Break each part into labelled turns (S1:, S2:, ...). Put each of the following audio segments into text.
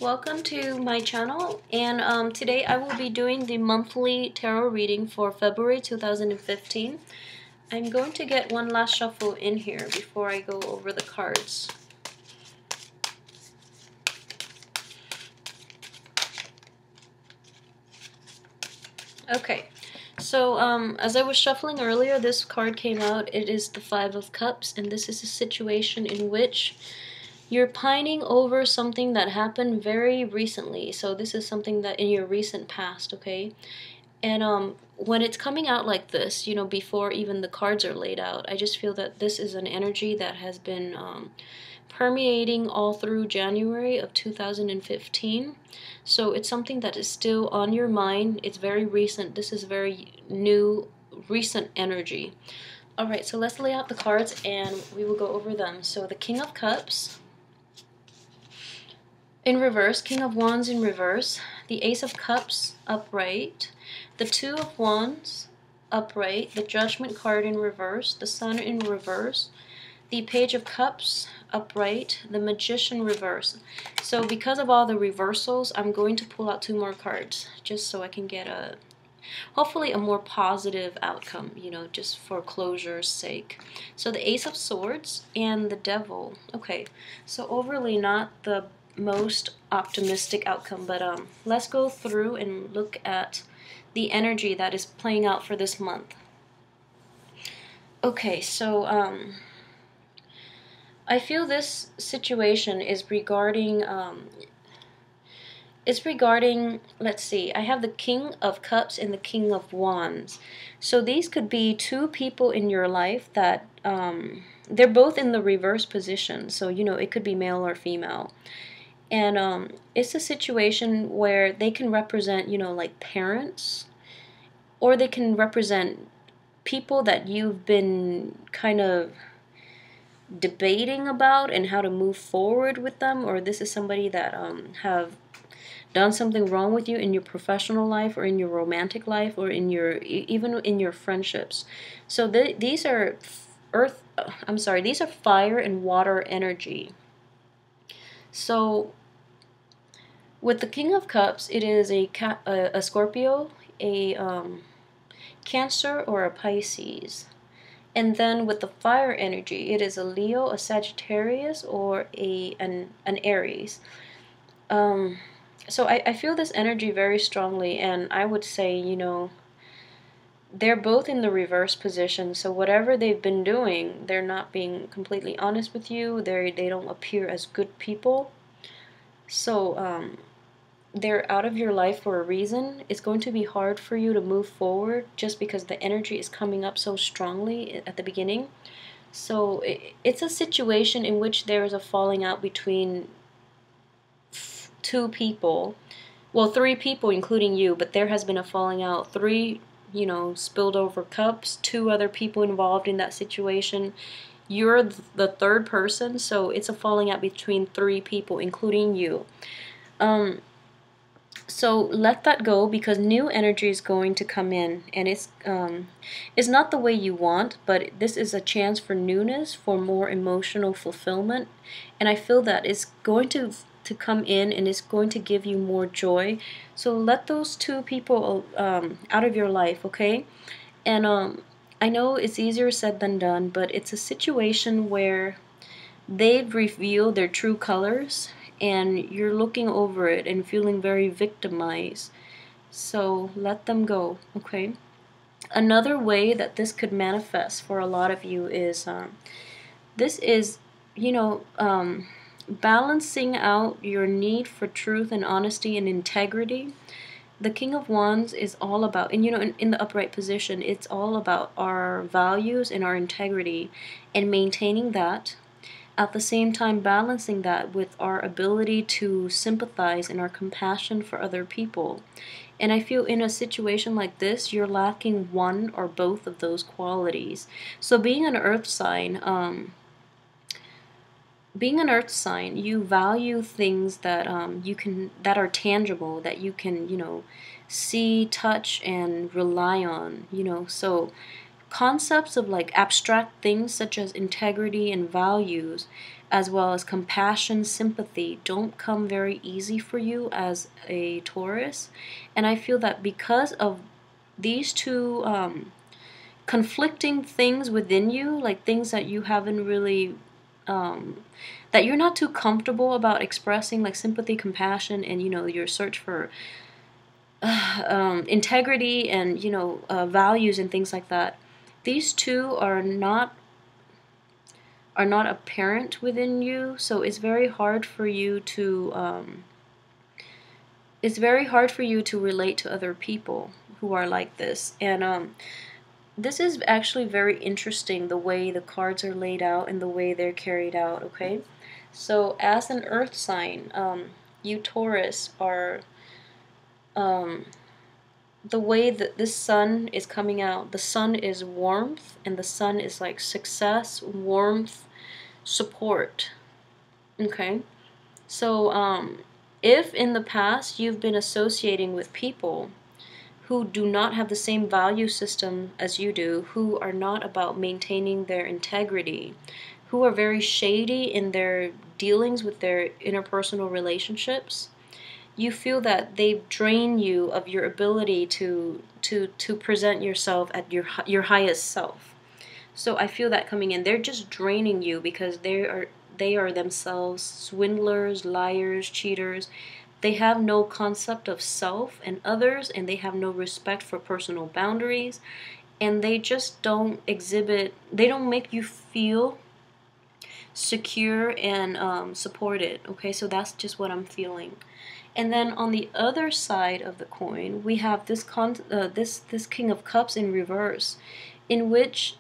S1: Welcome to my channel, and today I will be doing the monthly tarot reading for February 2015. I'm going to get one last shuffle in here before I go over the cards. Okay, so as I was shuffling earlier, this card came out. It is the Five of Cups, and this is a situation in which you're pining over something that happened very recently. So this is something that in your recent past, okay? And when it's coming out like this, you know, before even the cards are laid out, I just feel that this is an energy that has been permeating all through January of 2015. So it's something that is still on your mind. It's very recent. This is very new, recent energy. All right, so let's lay out the cards and we will go over them. So the King of Cups in reverse, King of Wands in reverse, the Ace of Cups upright, the Two of Wands upright, the Judgment card in reverse, the Sun in reverse, the Page of Cups upright, the Magician reverse. So because of all the reversals, I'm going to pull out two more cards just so I can get hopefully a more positive outcome, you know, just for closure's sake. So the Ace of Swords and the Devil. Okay, so overly not the most optimistic outcome, but let's go through and look at the energy that is playing out for this month. Okay, so I feel this situation is regarding let's see, I have the King of Cups and the King of Wands. So these could be two people in your life that they're both in the reverse position. So, you know, it could be male or female. And it's a situation where they can represent, you know, like parents, or they can represent people that you've been kind of debating about and how to move forward with them, or this is somebody that have done something wrong with you in your professional life or in your romantic life or in your even in your friendships. So these are these are fire and water energy. So with the King of Cups, it is a Scorpio, a Cancer, or a Pisces. And then with the fire energy, it is a Leo, a Sagittarius, or an Aries. So I feel this energy very strongly, and I would say, you know, they're both in the reverse position. So whatever they've been doing, they're not being completely honest with you. They don't appear as good people. So they're out of your life for a reason. It's going to be hard for you to move forward just because the energy is coming up so strongly at the beginning. So it's a situation in which there is a falling out between two people, well, three people including you, but there has been a falling out. Three, you know, spilled over cups, two other people involved in that situation. You're the third person, so it's a falling out between three people including you. So let that go, because new energy is going to come in, and it's not the way you want, but this is a chance for newness, for more emotional fulfillment, and I feel that it's going to come in and it's going to give you more joy. So let those two people out of your life, okay? And I know it's easier said than done, but it's a situation where they've revealed their true colors and you're looking over it and feeling very victimized. So let them go, okay? Another way that this could manifest for a lot of you is this is, you know, balancing out your need for truth and honesty and integrity. The King of Wands is all about, and you know, in the upright position, it's all about our values and our integrity and maintaining that. At the same time, balancing that with our ability to sympathize and our compassion for other people. And I feel in a situation like this, you're lacking one or both of those qualities. So being an earth sign, you value things that that are tangible, that you can, you know, see, touch, and rely on, you know. So concepts of like abstract things such as integrity and values as well as compassion, sympathy, don't come very easy for you as a Taurus. And I feel that because of these two conflicting things within you, like things that you haven't really, that you're not too comfortable about expressing, like sympathy, compassion, and your search for integrity and values and things like that. These two are not apparent within you, so it's very hard for you to relate to other people who are like this. And this is actually very interesting, the way the cards are laid out and the way they're carried out. Okay, so as an earth sign, you Taurus are, the way that this sun is coming out, the sun is warmth, and the sun is like success, warmth, support. Okay, so if in the past you've been associating with people who do not have the same value system as you do, who are not about maintaining their integrity, who are very shady in their dealings with their interpersonal relationships, you feel that they drain you of your ability to present yourself at your highest self. So I feel that coming in, they're just draining you because they are themselves swindlers, liars, cheaters. They have no concept of self and others, and they have no respect for personal boundaries, and they just don't they don't make you feel secure and supported. Okay, so that's just what I'm feeling. And then on the other side of the coin, we have this this King of Cups in reverse, in which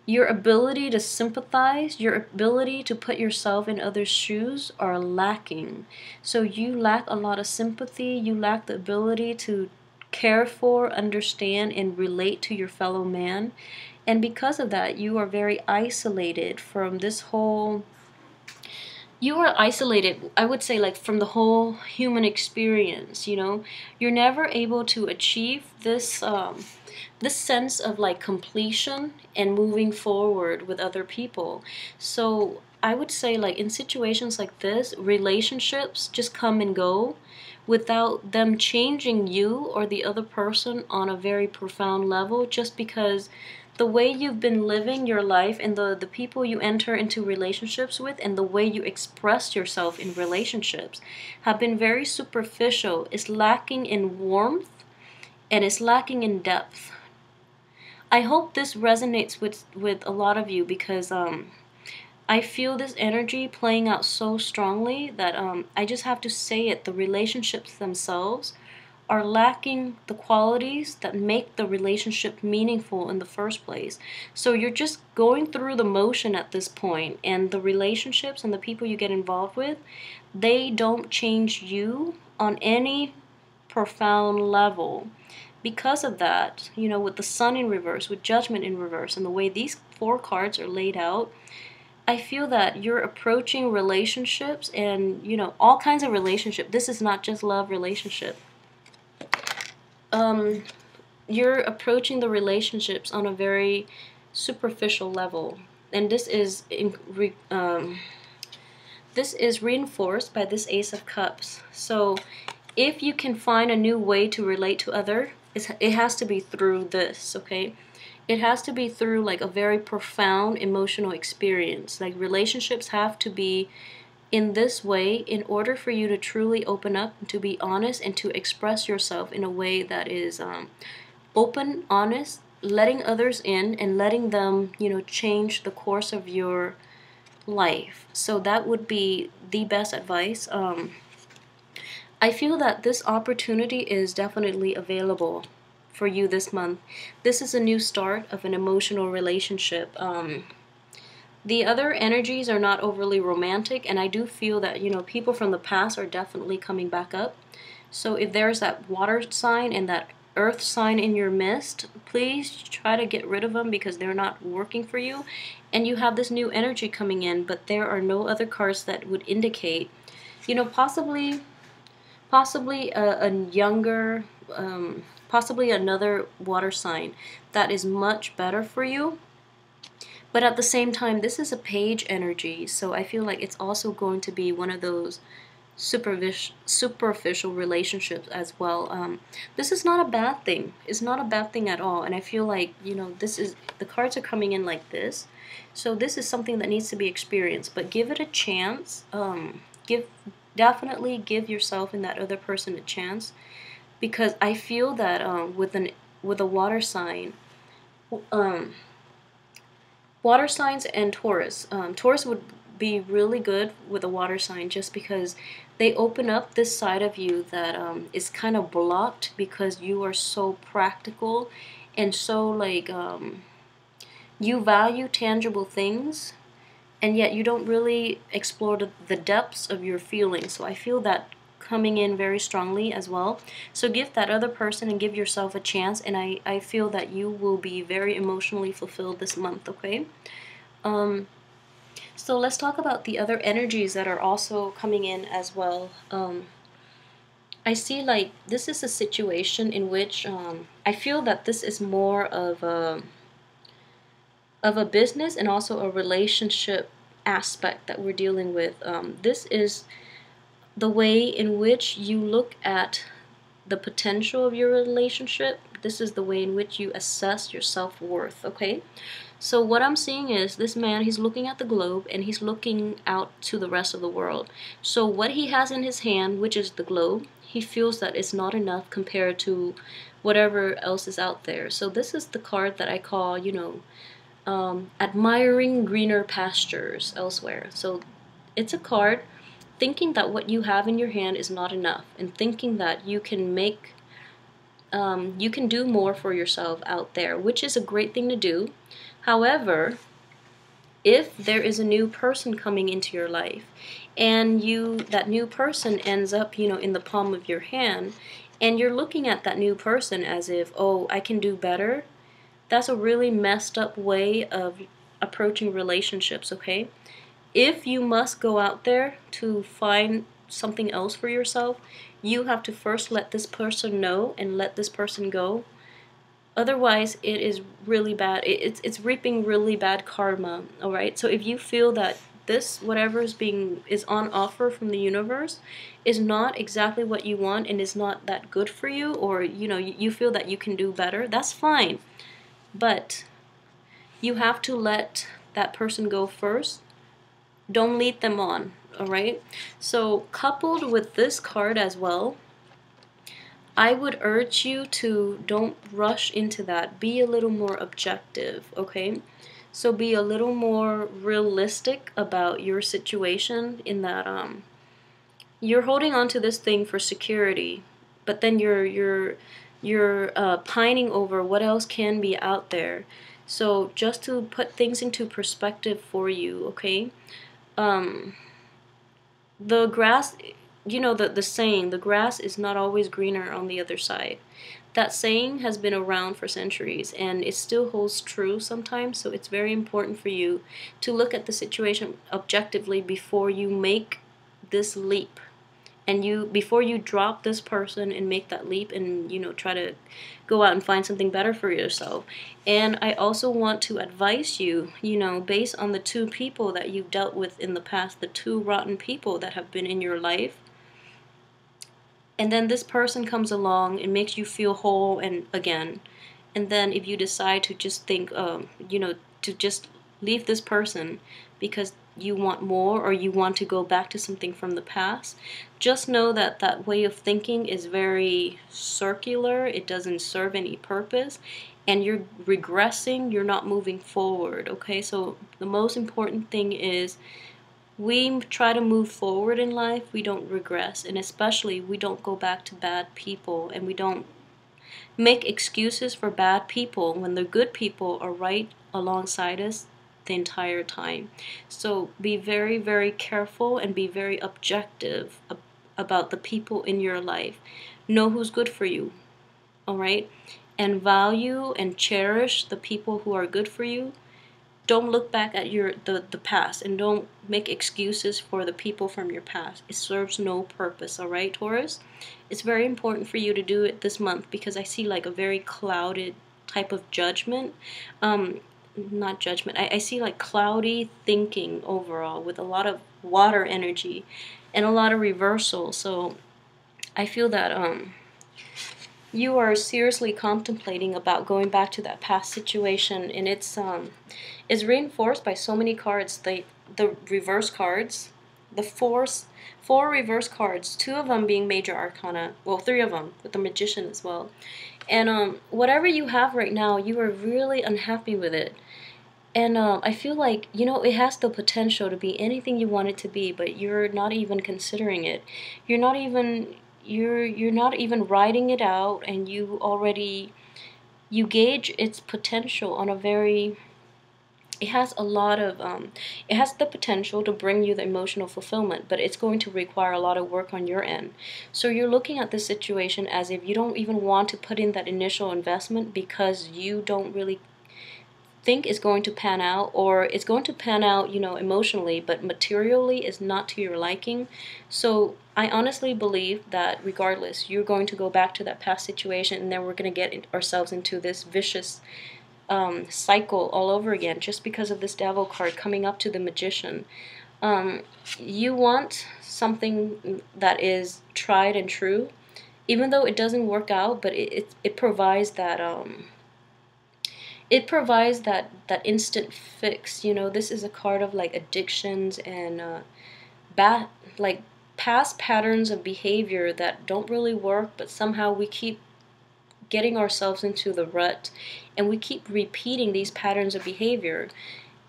S1: your ability to sympathize, your ability to put yourself in others' shoes are lacking. So you lack a lot of sympathy. You lack the ability to care for, understand, and relate to your fellow man. And because of that, you are very isolated from this whole, you are isolated, I would say, like from the whole human experience. You're never able to achieve this sense of like completion and moving forward with other people. So I would say, like, in situations like this, relationships just come and go without them changing you or the other person on a very profound level, just because the way you've been living your life and the people you enter into relationships with and the way you express yourself in relationships have been very superficial. It's lacking in warmth and it's lacking in depth. I hope this resonates with a lot of you, because I feel this energy playing out so strongly that I just have to say it. The relationships themselves are lacking the qualities that make the relationship meaningful in the first place. So you're just going through the motion at this point, and the relationships and the people you get involved with, they don't change you on any profound level. Because of that, with the sun in reverse, with judgment in reverse, and the way these four cards are laid out, I feel that you're approaching relationships and, all kinds of relationship. This is not just love relationship. You're approaching the relationships on a very superficial level, and this is reinforced by this Ace of Cups. So if you can find a new way to relate to it has to be through this. Okay, it has to be through like a very profound emotional experience. Like, relationships have to be in this way in order for you to truly open up and to be honest and to express yourself in a way that is open, honest, letting others in and letting them, change the course of your life. So that would be the best advice. I feel that this opportunity is definitely available for you this month. This is a new start of an emotional relationship. The other energies are not overly romantic, and I do feel that, people from the past are definitely coming back up. So if there's that water sign and that earth sign in your midst, please try to get rid of them because they're not working for you. And you have this new energy coming in, but there are no other cards that would indicate, possibly a younger, possibly another water sign that is much better for you. But at the same time, this is a page energy, so I feel like it's also going to be one of those superficial relationships as well. This is not a bad thing. It's not a bad thing at all. And I feel like, you know, this is, the cards are coming in like this. So this is something that needs to be experienced, but give it a chance. Definitely give yourself and that other person a chance, because I feel that with a water sign, um, water signs and Taurus. Taurus would be really good with a water sign just because they open up this side of you that is kind of blocked because you are so practical and so like you value tangible things, and yet you don't really explore the depths of your feelings. So I feel that coming in very strongly as well. So give that other person and give yourself a chance, and I feel that you will be very emotionally fulfilled this month, okay? So let's talk about the other energies that are also coming in as well. I see like this is a situation in which I feel that this is more of a business and also a relationship aspect that we're dealing with. This is the way in which you look at the potential of your relationship. This is the way in which you assess your self-worth, okay? So what I'm seeing is this man, he's looking at the globe and he's looking out to the rest of the world. So what he has in his hand, which is the globe, he feels that it's not enough compared to whatever else is out there. So this is the card that I call, you know, admiring greener pastures elsewhere. So it's a card thinking that what you have in your hand is not enough, and thinking that you can make you can do more for yourself out there, which is a great thing to do. However, if there is a new person coming into your life and that new person ends up, you know, in the palm of your hand, and you're looking at that new person as if, oh, I can do better, that's a really messed up way of approaching relationships, okay? If you must go out there to find something else for yourself, you have to first let this person know and let this person go. Otherwise, it is really bad. It's reaping really bad karma, all right? So if you feel that this, whatever is on offer from the universe, is not exactly what you want and is not that good for you, or you know, you feel that you can do better, that's fine. But you have to let that person go first. Don't lead them on, all right? So coupled with this card as well, I would urge you to don't rush into that. Be a little more objective, okay? So be a little more realistic about your situation, in that you're holding on to this thing for security, but then you're pining over what else can be out there. So just to put things into perspective for you, okay? The grass, you know, the saying, the grass is not always greener on the other side. That saying has been around for centuries and it still holds true sometimes. So it's very important for you to look at the situation objectively before you make this leap. And before you drop this person and make that leap and, you know, try to go out and find something better for yourself. And I also want to advise you, you know, based on the two people that you've dealt with in the past, the two rotten people that have been in your life, and then this person comes along and makes you feel whole and again. And then if you decide to just think, you know, to just leave this person because you want more or you want to go back to something from the past, just know that that way of thinking is very circular. It doesn't serve any purpose and you're regressing, you're not moving forward, okay? So the most important thing is we try to move forward in life, we don't regress, and especially we don't go back to bad people, and we don't make excuses for bad people when the good people are right alongside us the entire time. So be very, very careful and be very objective about the people in your life. Know who's good for you, all right? And value and cherish the people who are good for you. Don't look back at the past, and don't make excuses for the people from your past. It serves no purpose, all right, Taurus? It's very important for you to do it this month because I see like a very clouded type of judgment. not judgment. I see like cloudy thinking overall with a lot of water energy and a lot of reversal. So I feel that you are seriously contemplating about going back to that past situation, and it's reinforced by so many cards. The reverse cards, the four reverse cards, two of them being major arcana, well, three of them with the magician as well. And whatever you have right now, you are really unhappy with it. And I feel like, it has the potential to be anything you want it to be, but you're not even considering it. You're not even writing it out, and you gauge its potential on a very, it has a lot of it has the potential to bring you the emotional fulfillment, but it's going to require a lot of work on your end. So you're looking at this situation as if you don't even want to put in that initial investment because you don't really think is going to pan out, or it's going to pan out, emotionally, but materially is not to your liking. So I honestly believe that regardless, you're going to go back to that past situation, and then we're going to get ourselves into this vicious cycle all over again, just because of this devil card coming up to the magician. You want something that is tried and true, even though it doesn't work out, but it provides that that instant fix. This is a card of like addictions and bad, like past patterns of behavior that don't really work, but somehow we keep getting ourselves into the rut, and we keep repeating these patterns of behavior.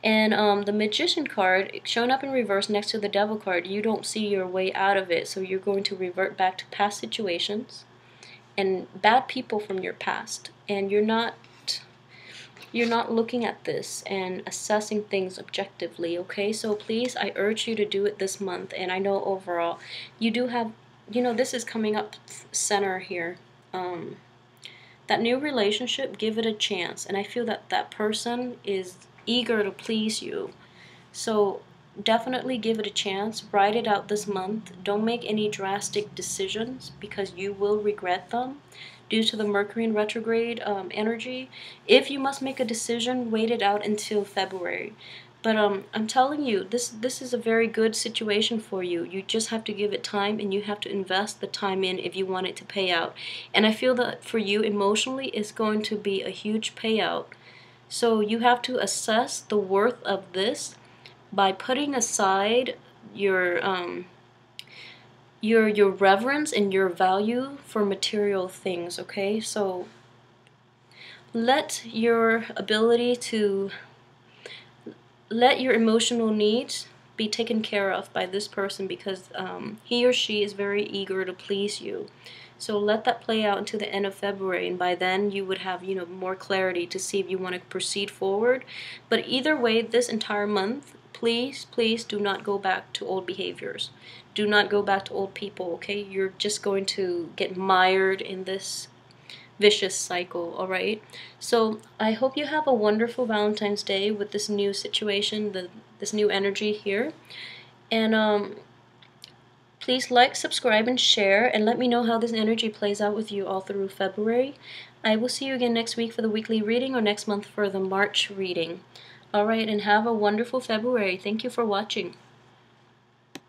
S1: And the magician card showing up in reverse next to the devil card, you don't see your way out of it, so you're going to revert back to past situations and bad people from your past, and you're not looking at this and assessing things objectively, okay? So please, I urge you to do it this month. And I know overall you do have, this is coming up center here. That new relationship, give it a chance. And I feel that that person is eager to please you. So definitely give it a chance. Write it out this month. Don't make any drastic decisions because you will regret them due to the Mercury in retrograde energy. If you must make a decision, wait it out until February. But I'm telling you, this is a very good situation for you. You just have to give it time, and you have to invest the time in if you want it to pay out. And I feel that for you emotionally, it's going to be a huge payout. So you have to assess the worth of this by putting aside your reverence and your value for material things, okay? So let your emotional needs be taken care of by this person, because he or she is very eager to please you. So let that play out until the end of February, and by then you would have, more clarity to see if you want to proceed forward. But either way, this entire month, please, please do not go back to old behaviors. Do not go back to old people, okay? You're just going to get mired in this vicious cycle, alright? So I hope you have a wonderful Valentine's Day with this new situation, this new energy here. And please like, subscribe, and share, and let me know how this energy plays out with you all through February. I will see you again next week for the weekly reading, or next month for the March reading. Alright, and have a wonderful February. Thank you for watching.